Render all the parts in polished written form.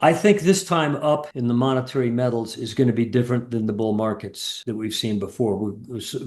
I think this time up in the monetary metals is going to be different than the bull markets that we've seen before.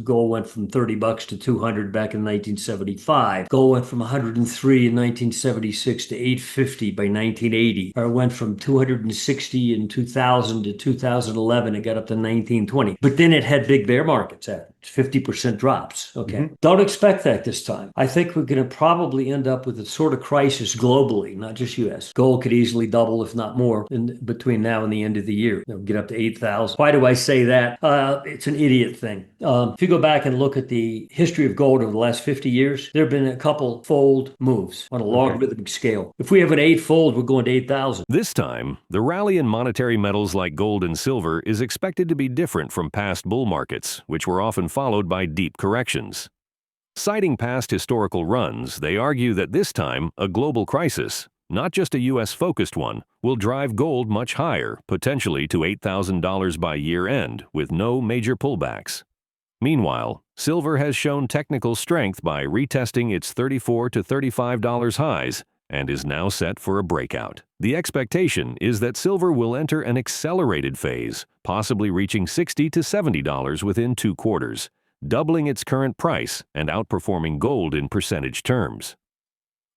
Gold went from $30 to 200 back in 1975. Gold went from 103 in 1976 to 850 by 1980. Or it went from 260 in 2000 to 2011. It got up to 1920. But then it had big bear markets at it. 50% drops. Okay. Don't expect that this time. I think we're going to probably end up with a sort of crisis globally, not just US. Gold could easily double, if not more, in between now and the end of the year. Get up to 8,000. Why do I say that? It's an idiot thing. If you go back and look at the history of gold over the last 50 years, there have been a couple fold moves on a logarithmic scale. If we have an eightfold, we're going to 8,000. This time, the rally in monetary metals like gold and silver is expected to be different from past bull markets, which were often followed by deep corrections. Citing past historical runs, they argue that this time, a global crisis, not just a U.S.-focused one, will drive gold much higher, potentially to $8,000 by year-end, with no major pullbacks. Meanwhile, silver has shown technical strength by retesting its $34 to $35 highs and is now set for a breakout. The expectation is that silver will enter an accelerated phase, possibly reaching $60 to $70 within 2 quarters, doubling its current price and outperforming gold in percentage terms.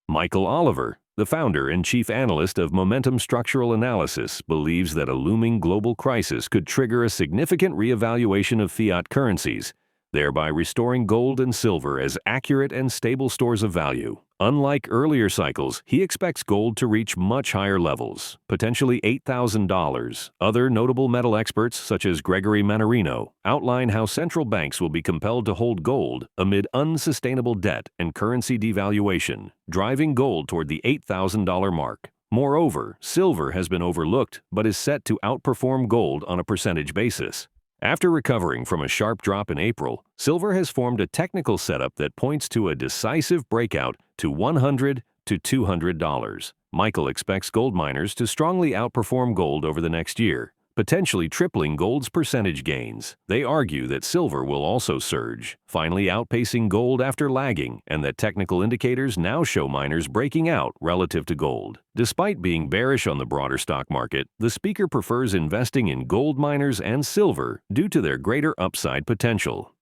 Michael Oliver, the founder and chief analyst of Momentum Structural Analysis, believes that a looming global crisis could trigger a significant reevaluation of fiat currencies, thereby restoring gold and silver as accurate and stable stores of value. Unlike earlier cycles, he expects gold to reach much higher levels, potentially $8,000. Other notable metal experts, such as Gregory Mannarino, outline how central banks will be compelled to hold gold amid unsustainable debt and currency devaluation, driving gold toward the $8,000 mark. Moreover, silver has been overlooked but is set to outperform gold on a percentage basis. After recovering from a sharp drop in April, silver has formed a technical setup that points to a decisive breakout to $100 to $200. Michael expects gold miners to strongly outperform gold over the next year, potentially tripling gold's percentage gains. They argue that silver will also surge, finally outpacing gold after lagging, and that technical indicators now show miners breaking out relative to gold. Despite being bearish on the broader stock market, the speaker prefers investing in gold miners and silver due to their greater upside potential.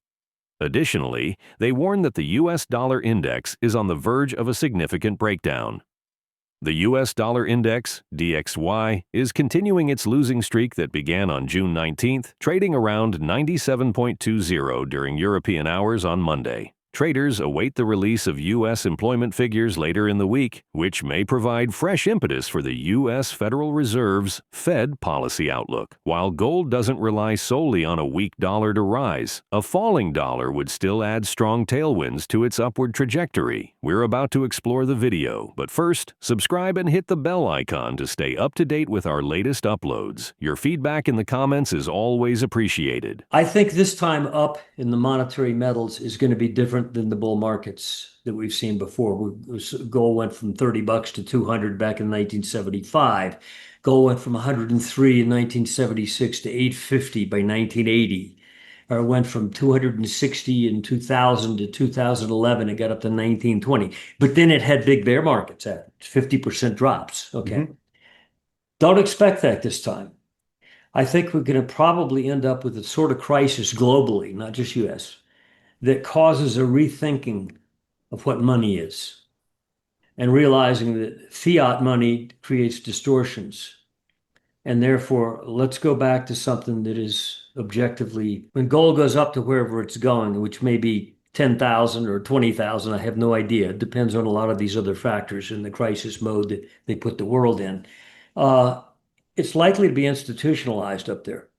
Additionally, they warn that the US dollar index is on the verge of a significant breakdown. The US dollar index, DXY, is continuing its losing streak that began on June 19th, trading around 97.20 during European hours on Monday. Traders await the release of U.S. employment figures later in the week, which may provide fresh impetus for the U.S. Federal Reserve's Fed policy outlook. While gold doesn't rely solely on a weak dollar to rise, a falling dollar would still add strong tailwinds to its upward trajectory. We're about to explore the video, but first, subscribe and hit the bell icon to stay up to date with our latest uploads. Your feedback in the comments is always appreciated. I think this time up in the monetary metals is going to be different than the bull markets that we've seen before. Gold went from $30 to 200 back in 1975. Gold went from 103 in 1976 to 850 by 1980. Or it went from 260 in 2000 to 2011. It got up to 1920. But then it had big bear markets at it, 50% drops. Okay. Don't expect that this time. I think we're going to probably end up with a sort of crisis globally, not just US, that causes a rethinking of what money is and realizing that fiat money creates distortions. And therefore, let's go back to something that is objectively, when gold goes up to wherever it's going, which may be 10,000 or 20,000, I have no idea. It depends on a lot of these other factors in the crisis mode that they put the world in. It's likely to be institutionalized up there.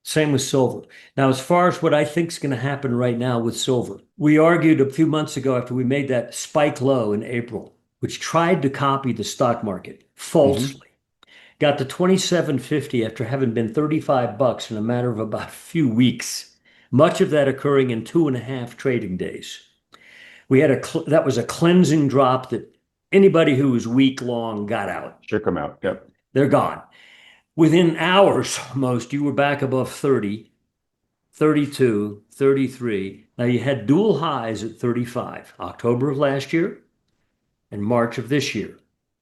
Same with silver. Now, as far as what I think is going to happen right now with silver, we argued a few months ago after we made that spike low in April, which tried to copy the stock market falsely, got to 27.50 after having been 35 bucks in a matter of about a few weeks, much of that occurring in 2.5 trading days. We had that was a cleansing drop that anybody who was week long got out. Shook them out. Yep. They're gone. Within hours, almost, you were back above 30, 32, 33. Now you had dual highs at 35, October of last year and March of this year,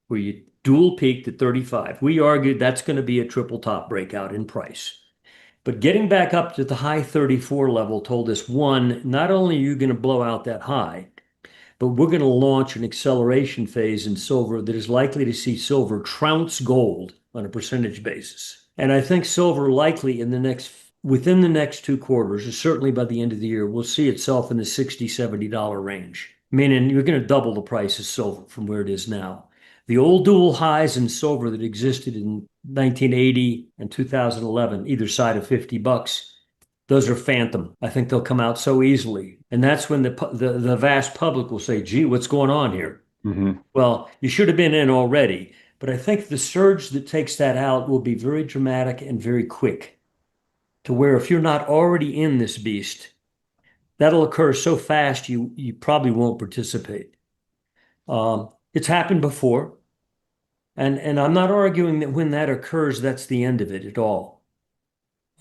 where you dual peaked at 35. We argued that's going to be a triple top breakout in price. But getting back up to the high 34 level told us, one, not only are you going to blow out that high, but we're going to launch an acceleration phase in silver that is likely to see silver trounce gold on a percentage basis. And I think silver likely within the next 2 quarters, or certainly by the end of the year, will see itself in the $60, $70 range, meaning you're going to double the price of silver from where it is now. The old dual highs in silver that existed in 1980 and 2011, either side of $50, those are phantom. I think they'll come out so easily. And that's when the vast public will say, gee, what's going on here? Mm-hmm. Well, you should have been in already. But I think the surge that takes that out will be very dramatic and very quick, to where if you're not already in this beast, that'll occur so fast you probably won't participate. It's happened before. And I'm not arguing that when that occurs, that's the end of it at all.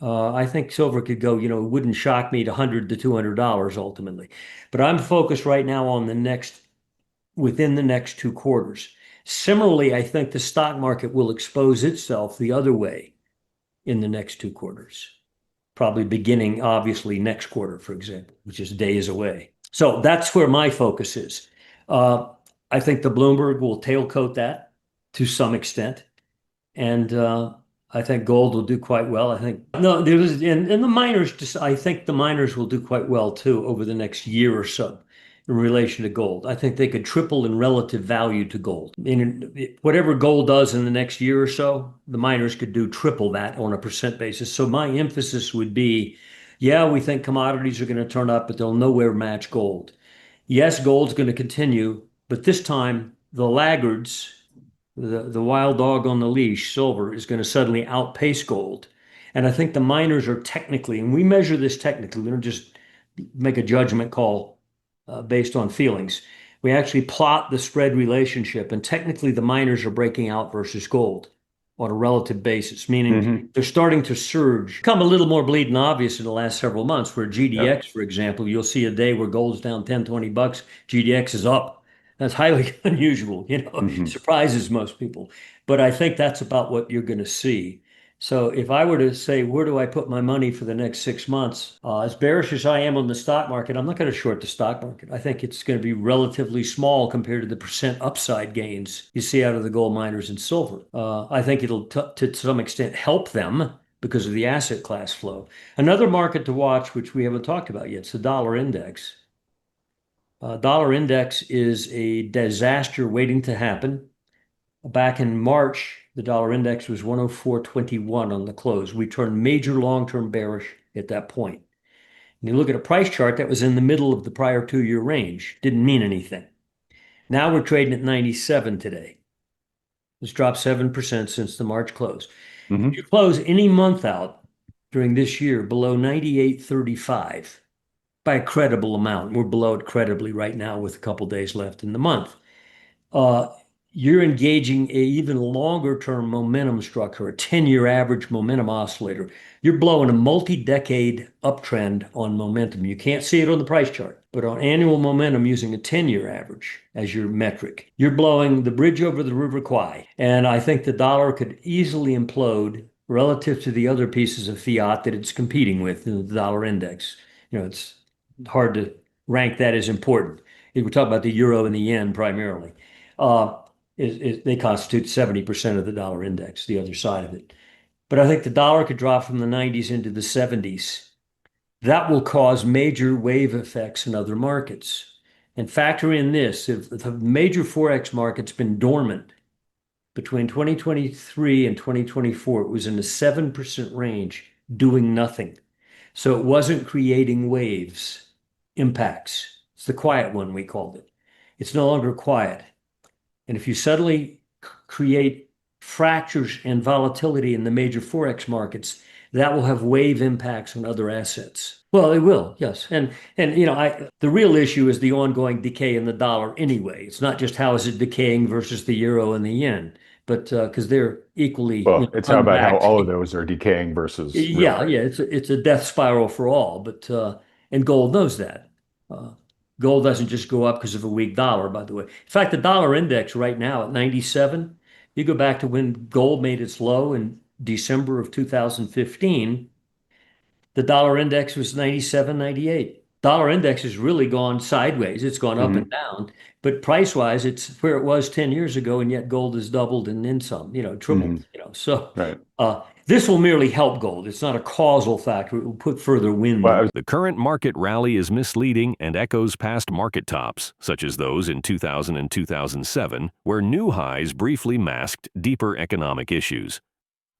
I think silver could go, it wouldn't shock me to $100 to $200 ultimately. But I'm focused right now on within the next 2 quarters. Similarly, I think the stock market will expose itself the other way in the next 2 quarters, probably beginning, obviously, next quarter, for example, which is days away. So that's where my focus is. I think the Bloomberg will tailcoat that to some extent. And I think gold will do quite well. And the miners, I think the miners will do quite well too over the next year or so in relation to gold. I think they could triple in relative value to gold. Whatever gold does in the next year or so, the miners could do triple that on a percent basis. So my emphasis would be, yeah, we think commodities are going to turn up, but they'll nowhere match gold. Yes, gold's going to continue, but this time the laggards, the wild dog on the leash, silver, is going to suddenly outpace gold. And I think the miners are technically, and we measure this technically, we don't just make a judgment call based on feelings. We actually plot the spread relationship, and technically the miners are breaking out versus gold on a relative basis, meaning they're starting to surge, become a little more bleeding obvious in the last several months, where GDX, for example, you'll see a day where gold's down 10, $20, GDX is up. That's highly unusual, surprises most people. But I think that's about what you're going to see. So if I were to say, where do I put my money for the next 6 months? As bearish as I am on the stock market, I'm not going to short the stock market. I think it's going to be relatively small compared to the percent upside gains you see out of the gold miners and silver. I think it'll, to some extent, help them because of the asset class flow. Another market to watch, which we haven't talked about yet, is the dollar index. Dollar index is a disaster waiting to happen. Back in March, the dollar index was 104.21 on the close. We turned major long-term bearish at that point. And you look at a price chart that was in the middle of the prior 2-year range. Didn't mean anything. Now we're trading at 97 today. It's dropped 7% since the March close. If you close any month out during this year below 98.35, by a credible amount. We're below it credibly right now with a couple days left in the month. You're engaging a even longer term momentum structure, a 10-year average momentum oscillator. You're blowing a multi-decade uptrend on momentum. You can't see it on the price chart, but on annual momentum using a 10-year average as your metric, you're blowing the bridge over the River Kwai. And I think the dollar could easily implode relative to the other pieces of fiat that it's competing with in the dollar index. It's hard to rank that as important. If we're talking about the euro and the yen primarily, they constitute 70% of the dollar index, the other side of it. But I think the dollar could drop from the 90s into the 70s. That will cause major wave effects in other markets. And factor in this, if the major Forex market's been dormant between 2023 and 2024, it was in the 7% range doing nothing. So it wasn't creating waves. Impacts. It's the quiet one, we called it. It's no longer quiet. And if you suddenly create fractures and volatility in the major Forex markets, that will have wave impacts on other assets. Well, it will, yes. And the real issue is the ongoing decay in the dollar anyway. It's not just how is it decaying versus the euro and the yen, but because they're equally it's about how all of those are decaying versus yeah, it's a death spiral for all, but and gold knows that. Gold doesn't just go up because of a weak dollar, by the way. In fact, the dollar index right now at 97 You go back to when gold made its low in December of 2015, the dollar index was 97, 98. Dollar index has really gone sideways. It's gone up and Hmm. down, but price-wise, it's where it was 10 years ago, and yet gold has doubled and then some, Hmm. tripled, So Right. this will merely help gold. It's not a causal factor. It will put further wind Well, in. The current market rally is misleading and echoes past market tops, such as those in 2000 and 2007, where new highs briefly masked deeper economic issues.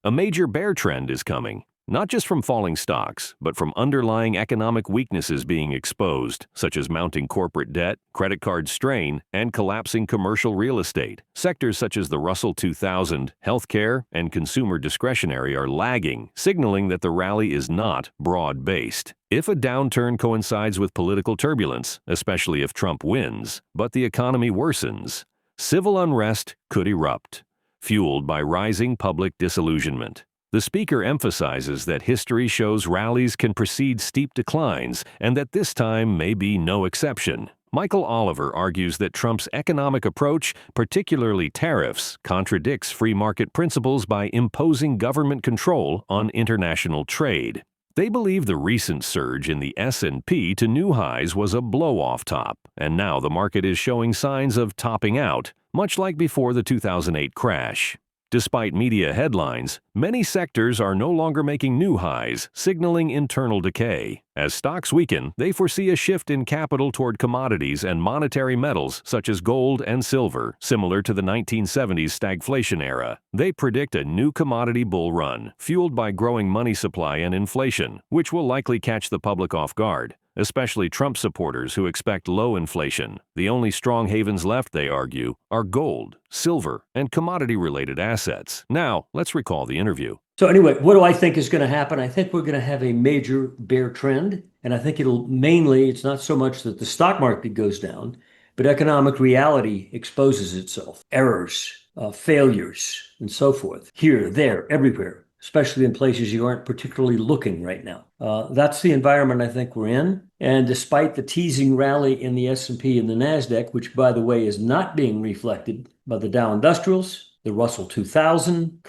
A major bear trend is coming, not just from falling stocks, but from underlying economic weaknesses being exposed, such as mounting corporate debt, credit card strain, and collapsing commercial real estate. Sectors such as the Russell 2000, healthcare, and consumer discretionary are lagging, signaling that the rally is not broad-based. If a downturn coincides with political turbulence, especially if Trump wins, but the economy worsens, civil unrest could erupt, fueled by rising public disillusionment. The speaker emphasizes that history shows rallies can precede steep declines and that this time may be no exception. Michael Oliver argues that Trump's economic approach, particularly tariffs, contradicts free market principles by imposing government control on international trade. They believe the recent surge in the S&P to new highs was a blow-off top, and now the market is showing signs of topping out, much like before the 2008 crash. Despite media headlines, many sectors are no longer making new highs, signaling internal decay. As stocks weaken, they foresee a shift in capital toward commodities and monetary metals such as gold and silver, similar to the 1970s stagflation era. They predict a new commodity bull run, fueled by growing money supply and inflation, which will likely catch the public off guard, especially Trump supporters who expect low inflation. The only strong havens left, they argue, are gold, silver, and commodity-related assets. Now, let's recall the interview. So anyway, what do I think is going to happen? I think we're going to have a major bear trend, and I think it's not so much that the stock market goes down, but economic reality exposes itself. Errors, failures, and so forth. Here, there, everywhere, especially in places you aren't particularly looking right now. That's the environment I think we're in. And despite the teasing rally in the S&P and the NASDAQ, which, by the way, is not being reflected by the Dow Industrials, the Russell 2000,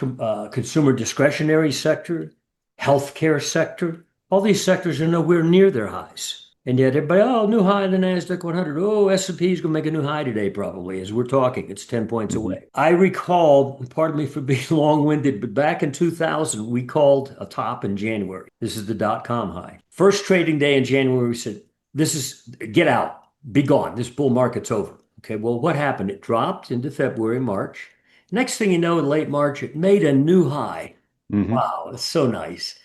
consumer discretionary sector, healthcare sector, all these sectors are nowhere near their highs. And yet everybody, new high in the NASDAQ 100. Oh, S&P is going to make a new high today, probably, as we're talking. It's 10 points away. I recall, pardon me for being long-winded, but back in 2000, we called a top in January. This is the dot-com high. First trading day in January, we said, get out, be gone. This bull market's over. Okay, well, what happened? It dropped into February, March. Next thing you know, in late March, it made a new high. Wow, it's so nice.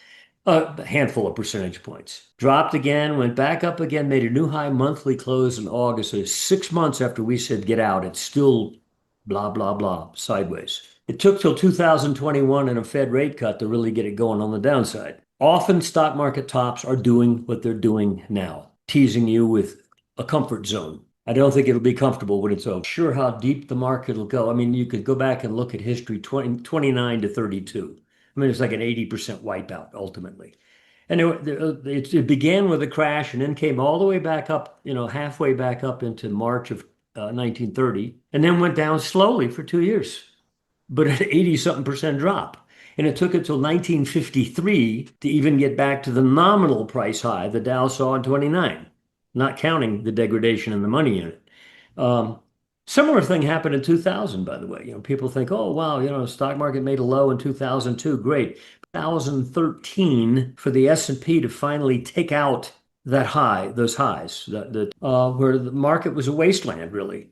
A handful of percentage points. Dropped again, went back up again, made a new high monthly close in August. So 6 months after we said get out, it's still blah, blah, blah, sideways. It took till 2021 and a Fed rate cut to really get it going on the downside. Often stock market tops are doing what they're doing now, teasing you with a comfort zone. I don't think it'll be comfortable when it's over. Sure how deep the market will go. I mean, you could go back and look at history 29 to 32. I mean, it's like an 80% wipeout ultimately. And it began with a crash and then came all the way back up, halfway back up into March of 1930, and then went down slowly for 2 years, but an 80-something% drop. And it took until 1953 to even get back to the nominal price high the Dow saw in 29, not counting the degradation in the money unit. Similar thing happened in 2000, by the way. People think, oh, wow, the stock market made a low in 2002. Great. 2013 for the S&P to finally take out that high, those highs, where the market was a wasteland, really,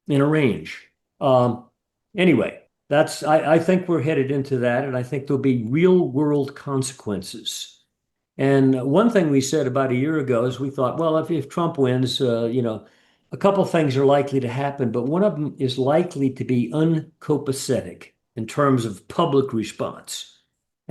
in a range. Anyway, I think we're headed into that, and I think there'll be real world consequences. And one thing we said about a year ago is we thought, well, if Trump wins, a couple things are likely to happen, but one of them is likely to be uncopacetic in terms of public response.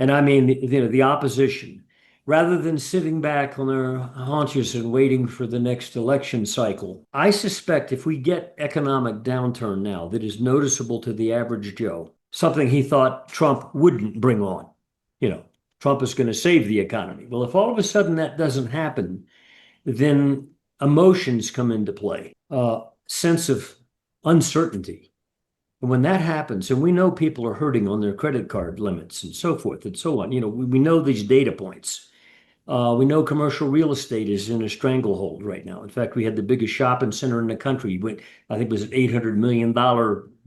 And I mean, the opposition, rather than sitting back on their haunches and waiting for the next election cycle. I suspect if we get economic downturn now that is noticeable to the average Joe, something he thought Trump wouldn't bring on, Trump is going to save the economy. Well, if all of a sudden that doesn't happen, then emotions come into play, sense of uncertainty, And when that happens, and we know people are hurting on their credit card limits and so forth and so on, we know these data points. We know commercial real estate is in a stranglehold right now. In fact, we had the biggest shopping center in the country. I think it was an $800 million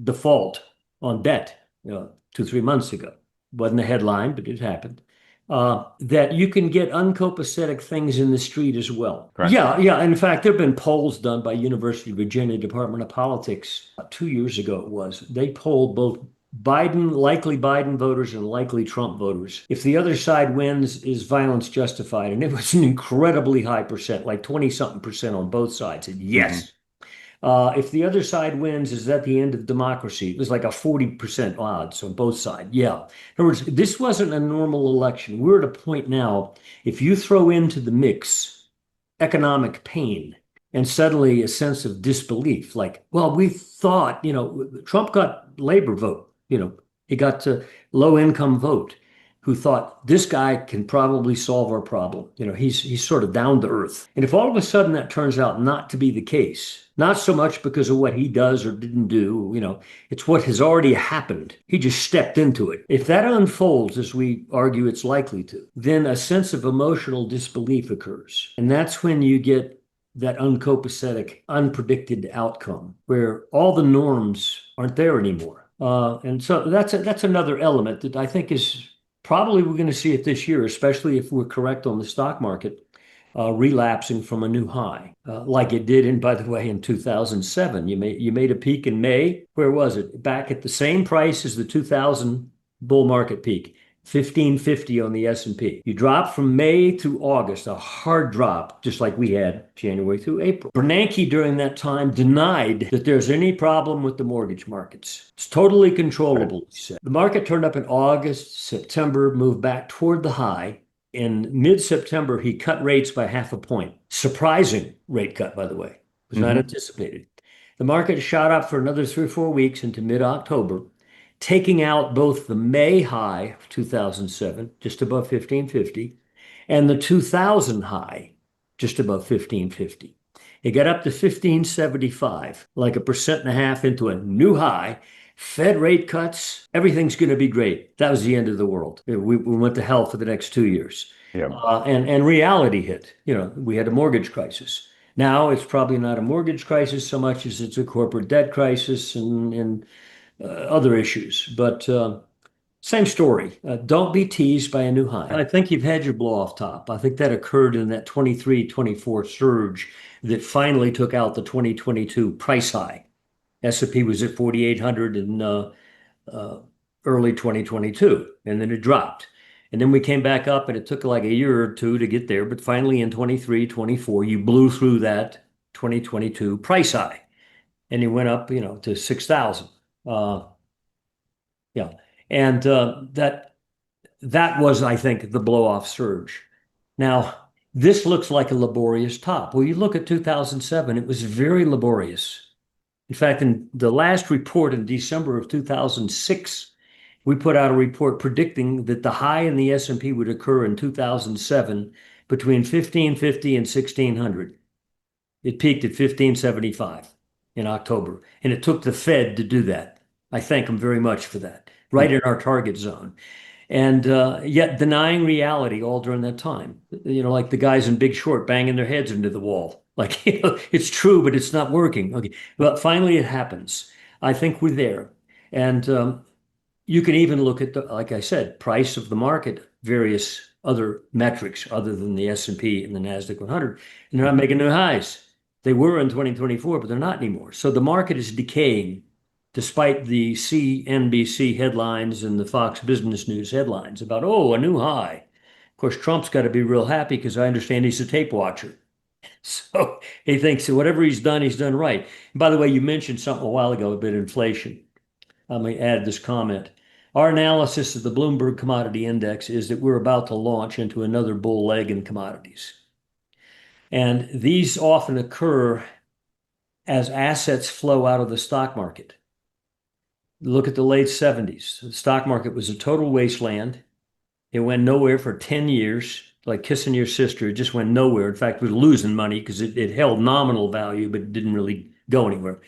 default on debt 2, 3 months ago. Wasn't a headline, but it happened. That you can get uncopacetic things in the street as well. Correct. Yeah. In fact, there have been polls done by University of Virginia Department of Politics 2 years ago. It was. They polled both likely Biden voters and likely Trump voters. If the other side wins, is violence justified? And it was an incredibly high percent, like 20-something% on both sides said yes. If the other side wins, is that the end of democracy? It was like a 40% odds on both sides. Yeah. In other words, this wasn't a normal election. We're at a point now, if you throw into the mix economic pain and suddenly a sense of disbelief, like, well, we thought, Trump got labor vote, he got a low income vote, who thought this guy can probably solve our problem. He's sort of down to earth. And if all of a sudden that turns out not to be the case, not so much because of what he does or didn't do, it's what has already happened. He just stepped into it. If that unfolds, as we argue it's likely to, then a sense of emotional disbelief occurs. And that's when you get that uncopacetic, unpredicted outcome where all the norms aren't there anymore. And so that's another element that I think is probably we're going to see it this year, especially if we're correct on the stock market, relapsing from a new high, like it did, by the way, in 2007. You made a peak in May. Where was it? Back at the same price as the 2000 bull market peak, 1550 on the S&P. You dropped from May to August, a hard drop, just like we had January through April. Bernanke during that time denied that there's any problem with the mortgage markets. It's totally controllable, he said. The market turned up in August, September, moved back toward the high. In mid-September, he cut rates by 0.5 point. Surprising rate cut, by the way. Was not anticipated. The market shot up for another 3 or 4 weeks into mid-October, taking out both the May high of 2007, just above 1550, and the 2000 high, just above 1550. It got up to 1575, like 1.5% into a new high. Fed rate cuts, everything's going to be great. That was the end of the world. We went to hell for the next 2 years. Yeah. And reality hit. We had a mortgage crisis. Now it's probably not a mortgage crisis so much as it's a corporate debt crisis and other issues. But same story. Don't be teased by a new high. I think you've had your blow off top. I think that occurred in that 23-24 surge that finally took out the 2022 price high. S&P was at 4,800 in early 2022, and then it dropped. And then we came back up, and it took like a year or two to get there. But finally, in 23, 24, you blew through that 2022 price high, and you went up, to 6,000. Yeah, and that was, I think, the blow-off surge. Now, this looks like a laborious top. Well, you look at 2007; it was very laborious. In fact, in the last report in December of 2006, we put out a report predicting that the high in the S&P would occur in 2007 between 1550 and 1600. It peaked at 1575 in October, and it took the Fed to do that. I thank them very much for that, right in our target zone. And yet denying reality all during that time, like the guys in Big Short banging their heads into the wall. Like, it's true, but it's not working. Okay, well, finally it happens. I think we're there. And you can even look at, like I said, price of the market, various other metrics other than the S&P and the NASDAQ 100, and they're not making new highs. They were in 2024, but they're not anymore. So the market is decaying despite the CNBC headlines and the Fox Business News headlines about, a new high. Of course, Trump's got to be real happy because I understand he's a tape watcher. So he thinks that whatever he's done right. And by the way, you mentioned something a while ago about inflation. Let me add this comment. Our analysis of the Bloomberg Commodity Index is that we're about to launch into another bull leg in commodities. And these often occur as assets flow out of the stock market. Look at the late 70s. The stock market was a total wasteland. It went nowhere for 10 years. Like kissing your sister, it just went nowhere. In fact, we were losing money because it held nominal value, but it didn't really go anywhere.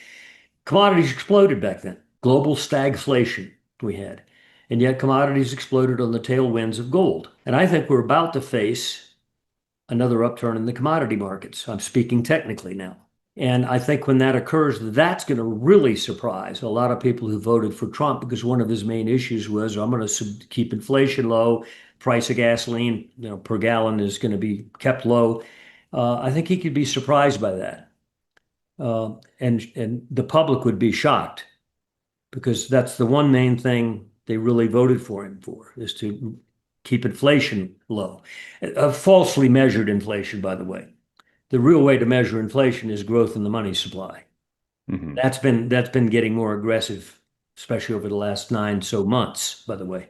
Commodities exploded back then. global stagflation we had. And yet commodities exploded on the tailwinds of gold. And I think we're about to face another upturn in the commodity markets. I'm speaking technically now. And I think when that occurs, that's going to really surprise a lot of people who voted for Trump, because one of his main issues was, I'm going to keep inflation low, price of gasoline, per gallon is going to be kept low. I think he could be surprised by that. And the public would be shocked, because that's the one main thing they really voted for him for, is to keep inflation low. Falsely measured inflation, by the way. The real way to measure inflation is growth in the money supply. Mm-hmm. That's been getting more aggressive, especially over the last 9 so months, by the way.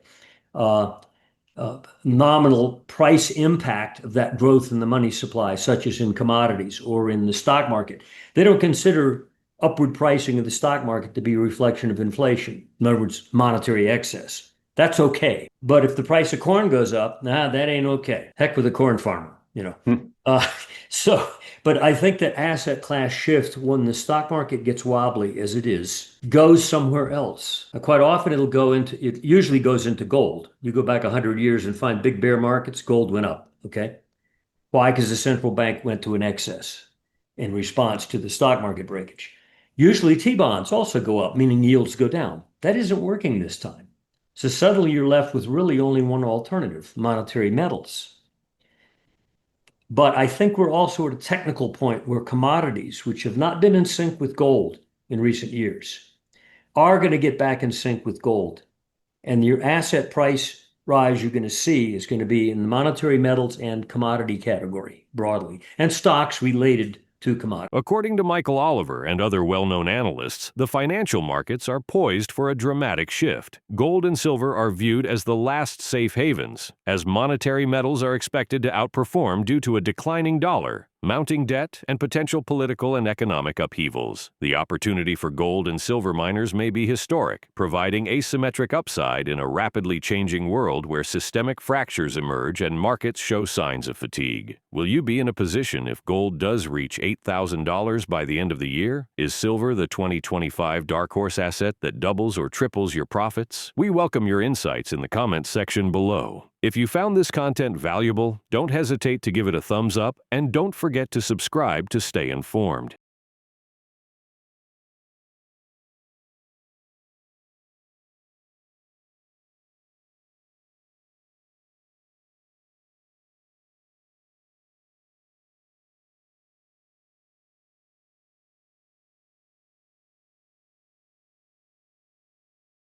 Nominal price impact of that growth in the money supply, such as in commodities or in the stock market. They don't consider upward pricing of the stock market to be a reflection of inflation. In other words, monetary excess. That's okay. But if the price of corn goes up, that ain't okay. Heck with a corn farmer, But I think that asset class shift, when the stock market gets wobbly as it is, goes somewhere else. Quite often it usually goes into gold. You go back 100 years and find big bear markets, gold went up, okay? Why? Because the central bank went to an excess in response to the stock market breakage. Usually T-bonds also go up, meaning yields go down. That isn't working this time. So suddenly you're left with really only one alternative, monetary metals. But I think we're also at a technical point where commodities, which have not been in sync with gold in recent years, are going to get back in sync with gold. And your asset price rise you're going to see is going to be in the monetary metals and commodity category broadly, and stocks related to commodities. According to Michael Oliver and other well-known analysts, the financial markets are poised for a dramatic shift. Gold and silver are viewed as the last safe havens, as monetary metals are expected to outperform due to a declining dollar, mounting debt, and potential political and economic upheavals. The opportunity for gold and silver miners may be historic, providing asymmetric upside in a rapidly changing world where systemic fractures emerge and markets show signs of fatigue. Will you be in a position if gold does reach $8,000 by the end of the year? Is silver the 2025 dark horse asset that doubles or triples your profits? We welcome your insights in the comments section below. If you found this content valuable, don't hesitate to give it a thumbs up and don't forget to subscribe to stay informed.